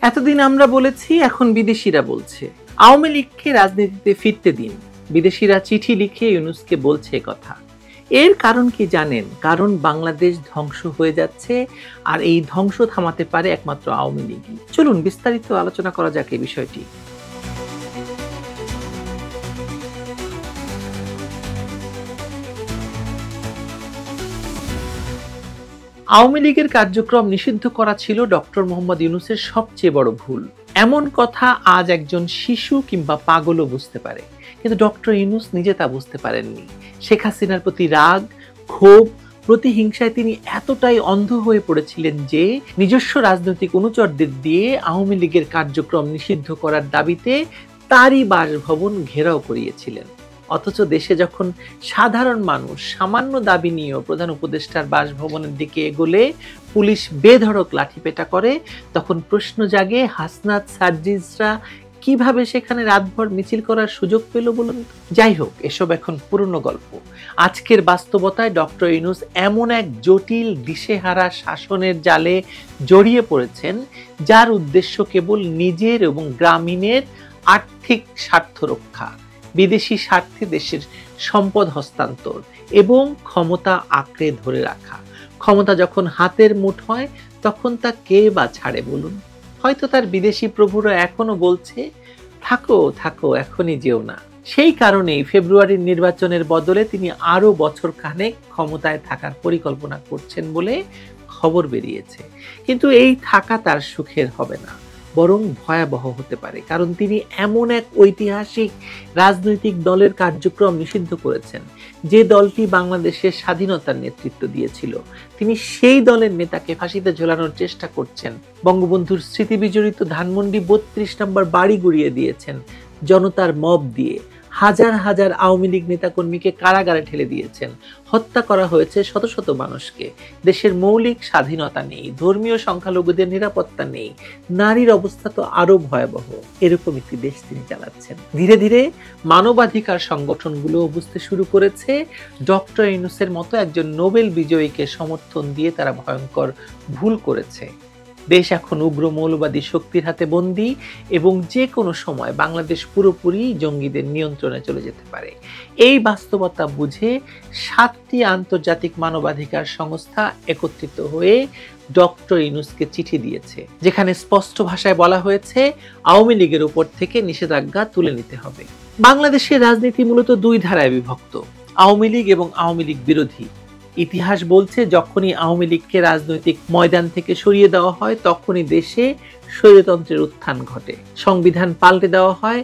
এতদিন আমরা বলেছি, এখন বিদেশিরা বলছে আওয়ামী লীগকে রাজনীতিতে ফিরতে দিন। বিদেশিরা চিঠি লিখে ইউনূসকে বলছে কথা। এর কারণ কি জানেন? কারণ বাংলাদেশ ধ্বংস হয়ে যাচ্ছে, আর এই ধ্বংস থামাতে পারে একমাত্র আওয়ামী লীগই। চলুন বিস্তারিত আলোচনা করা যাক এই বিষয়টি। আওয়ামী লীগের কার্যক্রম নিষিদ্ধ করা ছিল ডক্টর মোহাম্মদ ইউনূসের সবচেয়ে বড় ভুল। এমন কথা আজ একজন শিশু কিংবা পাগলও বুঝতে পারে, কিন্তু ডক্টর ইউনূস নিজে তা বুঝতে পারেননি। শেখ হাসিনার প্রতি রাগ, ক্ষোভ, প্রতিহিংসায় তিনি এতটাই অন্ধ হয়ে পড়েছিলেন যে নিজস্ব রাজনৈতিক অনুচরদের দিয়ে আওয়ামী লীগের কার্যক্রম নিষিদ্ধ করার দাবিতে তারই বাসভবন ঘেরাও করিয়েছিলেন। অথচ দেশে যখন সাধারণ মানুষ সামান্য দাবি নিয়েও প্রধান উপদেষ্টার বাসভবনের দিকে এগোলে পুলিশ বেধড়ক লাঠিপেটা করে, তখন প্রশ্ন জাগে হাসনাত সার্জিসরা কিভাবে সেখানে রাতভর মিছিল করার সুযোগ পেল বলুন। যাই হোক, এসব এখন পুরনো গল্প। আজকের বাস্তবতায় ডক্টর ইউনূস এমন এক জটিল দিশেহারা শাসনের জালে জড়িয়ে পড়েছেন, যার উদ্দেশ্য কেবল নিজের এবং গ্রামীণের আর্থিক স্বার্থ রক্ষা, বিদেশি স্বার্থে দেশের সম্পদ হস্তান্তর এবং ক্ষমতা আঁকড়ে ধরে রাখা। ক্ষমতা যখন হাতের মুঠোয়, তখন তা কে বা ছাড়ে বলুন? হয়তো তার বিদেশি প্রভুরা এখনো বলছে, থাকো থাকো, এখনই যেও না। সেই কারণেই ফেব্রুয়ারির নির্বাচনের বদলে তিনি আরো বছর খানেক ক্ষমতায় থাকার পরিকল্পনা করছেন বলে খবর বেরিয়েছে। কিন্তু এই থাকা তার সুখের হবে না, বরং ভয়াবহ হতে পারে। কারণ তিনি এমন এক ঐতিহাসিক রাজনৈতিক দলের কার্যক্রম নিষিদ্ধ করেছেন, যে দলটি বাংলাদেশের স্বাধীনতার নেতৃত্ব দিয়েছিল। তিনি সেই দলের নেতাকে ফাঁসিতে ঝোলানোর চেষ্টা করছেন। বঙ্গবন্ধুর স্মৃতি বিজড়িত ধানমন্ডি 32 নম্বর বাড়ি গুড়িয়ে দিয়েছেন জনতার মব দিয়ে। হাজার হাজার আওয়ামী লীগ নেতাকর্মীকে কারাগারে ঠেলে দিয়েছেন। হত্যা করা হয়েছে শত শত মানুষকে। দেশের মৌলিক স্বাধীনতা নেই, ধর্মীয় সংখ্যালঘুদের নিরাপত্তা নেই, নারীর অবস্থা তো আরো ভয়াবহ। এরকম একটি দেশ তিনি চালাচ্ছেন। ধীরে ধীরে মানবাধিকার সংগঠনগুলো বুঝতে শুরু করেছে, ডক্টর ইউনূসের মতো একজন নোবেল বিজয়ীকে সমর্থন দিয়ে তারা ভয়ঙ্কর ভুল করেছে। দেশ এখন উগ্র মৌলবাদী শক্তির হাতে বন্দী এবং যে কোনো সময় বাংলাদেশ পুরোপুরি জঙ্গিদের নিয়ন্ত্রণে চলে যেতে পারে। এই বাস্তবতা বুঝে 7টি আন্তর্জাতিক মানবাধিকার সংস্থা একত্রিত হয়ে ডক্টর ইউনূসকে চিঠি দিয়েছে, যেখানে স্পষ্ট ভাষায় বলা হয়েছে আওয়ামী লীগের উপর থেকে নিষেধাজ্ঞা তুলে নিতে হবে। বাংলাদেশের রাজনীতি মূলত দুই ধারায় বিভক্ত, আওয়ামী লীগ এবং আওয়ামী লীগ বিরোধী। ইতিহাস বলছে, যখনই আওয়ামী লীগকে রাজনৈতিক ময়দান থেকে সরিয়ে দেওয়া হয়, তখনই দেশে স্বৈরতন্ত্রের উত্থান ঘটে। সংবিধান পাল্টে দেওয়া হয়,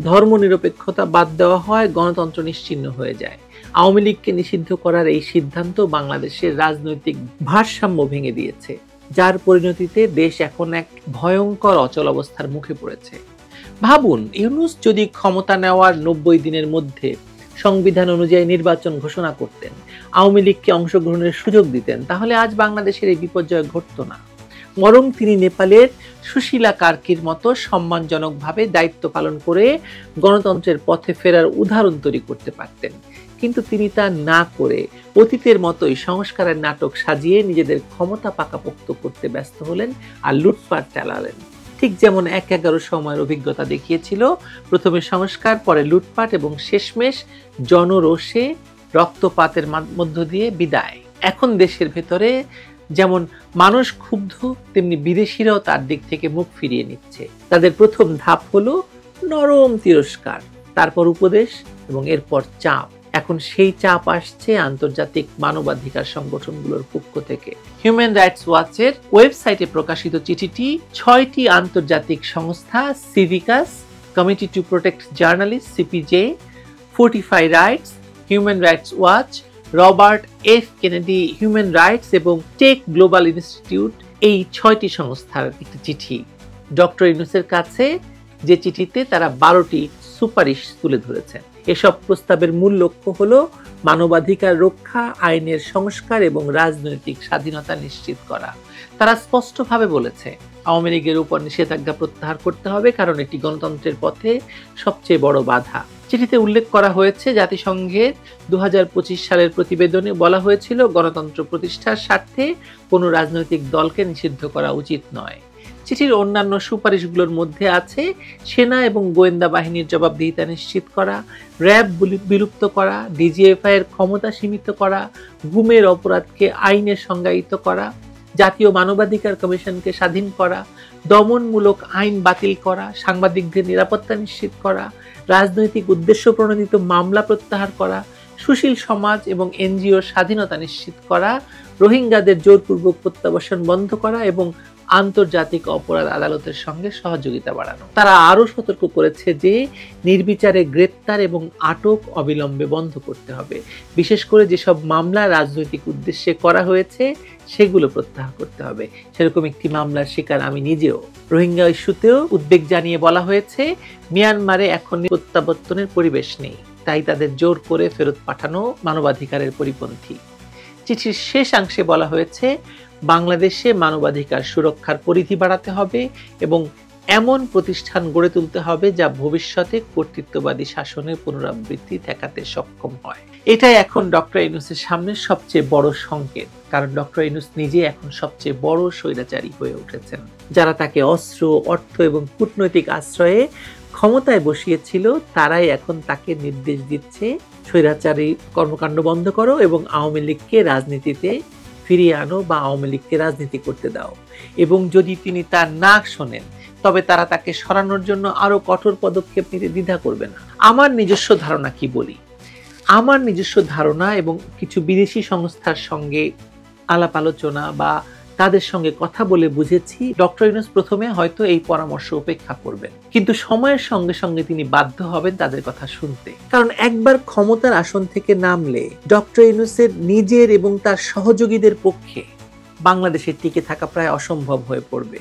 ধর্মনিরপেক্ষতা বাদ দেওয়া হয়, গণতন্ত্র নিশ্চিহ্ন হয়ে যায়। আওয়ামী লীগকে নিষিদ্ধ করার এই সিদ্ধান্ত বাংলাদেশের রাজনৈতিক ভারসাম্য ভেঙে দিয়েছে, যার পরিণতিতে দেশ এখন এক ভয়ঙ্কর অচল অবস্থার মুখে পড়েছে। ভাবুন, ইউনূস যদি ক্ষমতা নেওয়ার 90 দিনের মধ্যে সংবিধান অনুযায়ী নির্বাচন ঘোষণা করতেন, আওয়ামী লীগকে অংশগ্রহণের সুযোগ দিতেন, তাহলে আজ বাংলাদেশের এই বিপর্যয় ঘটতো না। বরং তিনি নেপালের সুশীলা কার্কির মতো সম্মানজনকভাবে দায়িত্ব পালন করে গণতন্ত্রের পথে ফেরার উদাহরণ তৈরি করতে পারতেন। কিন্তু তিনি তা না করে অতীতের মতোই সংস্কারের নাটক সাজিয়ে নিজেদের ক্ষমতা পাকাপোক্ত করতে ব্যস্ত হলেন আর লুটপাট চালালেন। ঠিক যেমন ১/১১ সময়ের অভিজ্ঞতা দেখিয়েছিল, প্রথমে সংস্কার, পরে লুটপাট এবং শেষমেশ জনরোষে রক্তপাতের মধ্য দিয়ে বিদায়। এখন দেশের ভেতরে যেমন মানুষ ক্ষুব্ধ, তেমনি বিদেশিরাও তার দিক থেকে মুখ ফিরিয়ে নিচ্ছে। তাদের প্রথম ধাপ হলো নরম তিরস্কার, তারপর উপদেশ এবং এরপর চাপ। এখন সেই চাপ আসছে আন্তর্জাতিক মানবাধিকার সংগঠনগুলোর পক্ষ থেকে। হিউম্যান রাইটস ওয়াচের ওয়েবসাইটে প্রকাশিত চিঠিটি 6টি আন্তর্জাতিক সংস্থা, Civicus, Committee to Protect Journalist CPJ, Fortify Rights, Human Rights Watch, Robert F Kennedy Human Rights এবং টেক গ্লোবাল ইনস্টিটিউট, এই 6টি সংস্থার একটি চিঠি ডক্টর ইউনূসের কাছে, যে চিঠিতে তারা 12টি সুপারিশ তুলে ধরেছেন। এসব প্রস্তাবের মূল লক্ষ্য হলো মানবাধিকার রক্ষা, আইনের সংস্কার এবং রাজনৈতিক স্বাধীনতা নিশ্চিত করা। তারা স্পষ্টভাবে বলেছে, আওয়ামী লীগের উপর নিষেধাজ্ঞা প্রত্যাহার করতে হবে, কারণ এটি গণতন্ত্রের পথে সবচেয়ে বড় বাধা। চিঠিতে উল্লেখ করা হয়েছে, জাতিসংঘের 2025 সালের প্রতিবেদনে বলা হয়েছিল, গণতন্ত্র প্রতিষ্ঠার স্বার্থে কোনো রাজনৈতিক দলকে নিষিদ্ধ করা উচিত নয়। চিঠির অন্যান্য সুপারিশগুলোর মধ্যে আছে সেনা এবং গোয়েন্দা বাহিনীর জবাবদিহিতা নিশ্চিত করা, র্যাব বিলুপ্ত করা, ডিজিএফআই এর ক্ষমতা সীমিত করা, গুমের অপরাধকে আইনে সংজ্ঞায়িত করা, জাতীয় মানবাধিকার কমিশনকে স্বাধীন করা, দমনমূলক আইন বাতিল করা, সাংবাদিকদের নিরাপত্তা নিশ্চিত করা, রাজনৈতিক উদ্দেশ্য প্রণোদিত মামলা প্রত্যাহার করা, সুশীল সমাজ এবং এনজিওর স্বাধীনতা নিশ্চিত করা, রোহিঙ্গাদের জোরপূর্বক প্রত্যাবাসন বন্ধ করা এবং আন্তর্জাতিক অপরাধ আদালতের সঙ্গে সহযোগিতা বাড়ানো। তারা আরও সতর্ক করেছে যে নির্বিচারে গ্রেপ্তার এবং আটক অবিলম্বে বন্ধ করতে হবে। বিশেষ করে যেসব মামলা রাজনৈতিক উদ্দেশ্যে করা হয়েছে সেগুলো প্রত্যাহার করতে হবে। সেরকম একটি মামলার শিকার আমি নিজেও। রোহিঙ্গা ইস্যুতেও উদ্বেগ জানিয়ে বলা হয়েছে মিয়ানমারে এখন প্রত্যাবর্তনের পরিবেশ নেই, তাই তাদের জোর করে ফেরত পাঠানো মানবাধিকারের পরিপন্থী। চিঠির শেষাংশে বলা হয়েছে বাংলাদেশে মানবাধিকার সুরক্ষার পরিধি বাড়াতে হবে এবং এমন প্রতিষ্ঠান গড়ে তুলতে হবে যা ভবিষ্যতে কর্তৃত্ববাদী শাসনের পুনরাবৃত্তি ঠেকাতে সক্ষম হয়। এটাই এখন ডক্টর ইউনূসের সামনে সবচেয়ে বড় সংকেত, কারণ ডক্টর ইউনূস নিজে এখন সবচেয়ে বড় স্বৈরাচারী হয়ে উঠেছেন। যারা তাকে অস্ত্র, অর্থ এবং কূটনৈতিক আশ্রয়ে ক্ষমতায় বসিয়েছিল তারাই এখন তাকে নির্দেশ দিচ্ছে স্বৈরাচারী কর্মকাণ্ড বন্ধ করো এবং আওয়ামী লীগকে রাজনীতিতে ফিরিয়ে আনো বা আওয়ামী লীগকে রাজনীতি করতে দাও। এবং যদি তিনি তার না শোনেন তবে তারা তাকে সরানোর জন্য আরো কঠোর পদক্ষেপ নিতে দ্বিধা করবে না। আমার নিজস্ব ধারণা কি বলি, আমার নিজস্ব ধারণা এবং কিছু বিদেশি সংস্থার সঙ্গে আলাপ আলোচনা বা তাদের সঙ্গে কথা বলে বুঝেছি ডক্টর ইউনূস প্রথমে হয়তো এই পরামর্শ উপেক্ষা করবেন, কিন্তু সময়ের সঙ্গে সঙ্গে তিনি বাধ্য হবেন তাদের কথা শুনতে। কারণ একবার ক্ষমতার আসন থেকে নামলে ডক্টর ইউনূসের নিজের এবং তার সহযোগীদের পক্ষে বাংলাদেশে টিকে থাকা প্রায় অসম্ভব হয়ে পড়বে।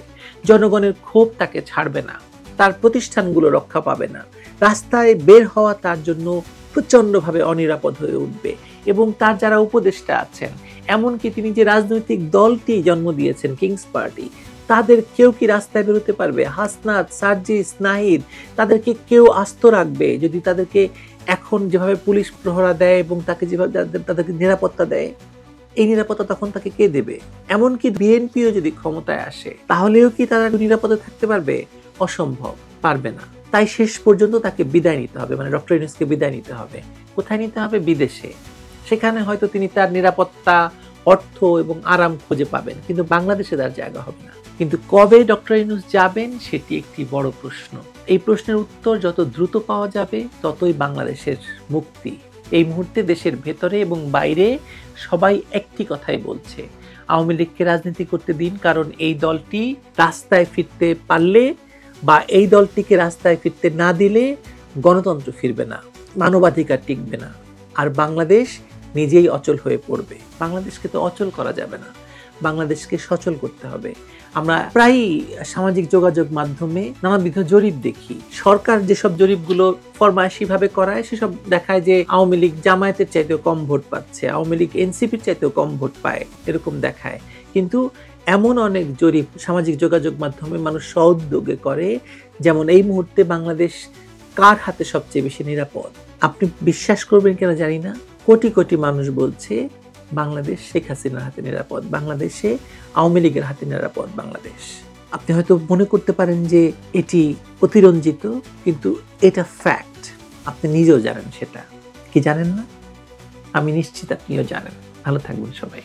জনগণের ক্ষোভ তাকে ছাড়বে না, তার প্রতিষ্ঠানগুলো রক্ষা পাবে না, রাস্তায় বের হওয়া তার জন্য প্রচন্ডভাবে অনিরাপদ হয়ে উঠবে এবং তার যারা উপদেষ্টা আছেন, এমনকি তিনি যে রাজনৈতিক দলটি জন্ম দিয়েছেন কিংস পার্টি, তাদের কেউ কি রাস্তায় বেরোতে পারবে? হাসনাত, সার্জিস, নাহিদ, তাদেরকে কেউ আস্ত রাখবে যদি তাদেরকে এখন যেভাবে পুলিশ প্রহরা দেয় এবং তাকে যেভাবে তাদেরকে নিরাপত্তা দেয়? এই নিরাপত্তা তখন তাকে কে দেবে? এমনকি বিএনপিও যদি ক্ষমতায় আসে তাহলেও কি তারা নিরাপদে থাকতে পারবে? অসম্ভব, পারবে না। তাই শেষ পর্যন্ত তাকে বিদায় নিতে হবে, মানে ডক্টর ইউনূসকে বিদায় নিতে হবে। কোথায় নিতে হবে? বিদেশে। সেখানে হয়তো তিনি তার নিরাপত্তা, অর্থ এবং আরাম খুঁজে পাবেন, কিন্তু বাংলাদেশে তার জায়গা হবে না। কিন্তু কবে ডক্টর ইউনূস যাবেন সেটি একটি বড় প্রশ্ন। এই প্রশ্নের উত্তর যত দ্রুত পাওয়া যাবে ততই বাংলাদেশের মুক্তি। এই মুহূর্তে দেশের ভেতরে এবং বাইরে সবাই একটি কথাই বলছে, আওয়ামী লীগকে রাজনীতি করতে দিন, কারণ এই দলটি রাস্তায় ফিরতে পারলে বা এই দলটিকে রাস্তায় ফিরতে না দিলে গণতন্ত্র ফিরবে না, মানবাধিকার টিকবে না, আর বাংলাদেশ নিজেই অচল হয়ে পড়বে। বাংলাদেশকে তো অচল করা যাবে না, বাংলাদেশকে সচল করতে হবে। আমরা প্রায়ই সামাজিক যোগাযোগ মাধ্যমে নানাবিধ জরিপ দেখি। সরকার যেসব জরিপগুলো ফরমায়েশিভাবে করায় সেসব দেখায় যে আওয়ামী লীগ জামায়াতের চাইতেও কম ভোট পাচ্ছে, আওয়ামী লীগ এনসিপির চাইতেও কম ভোট পায়, এরকম দেখায়। কিন্তু এমন অনেক জরিপ সামাজিক যোগাযোগ মাধ্যমে মানুষ স্ব-উদ্যোগে করে, যেমন এই মুহূর্তে বাংলাদেশ কার হাতে সবচেয়ে বেশি নিরাপদ। আপনি বিশ্বাস করবেন কিনা জানি না, কোটি কোটি মানুষ বলছে বাংলাদেশ শেখ হাসিনার হাতে নিরাপদ, বাংলাদেশে আওয়ামী লীগের হাতে নিরাপদ বাংলাদেশ। আপনি হয়তো মনে করতে পারেন যে এটি অতিরঞ্জিত, কিন্তু এটা ফ্যাক্ট। আপনি নিজেও জানেন সেটা। কি জানেন না? আমি নিশ্চিত আপনিও জানেন। ভালো থাকবেন সবাই।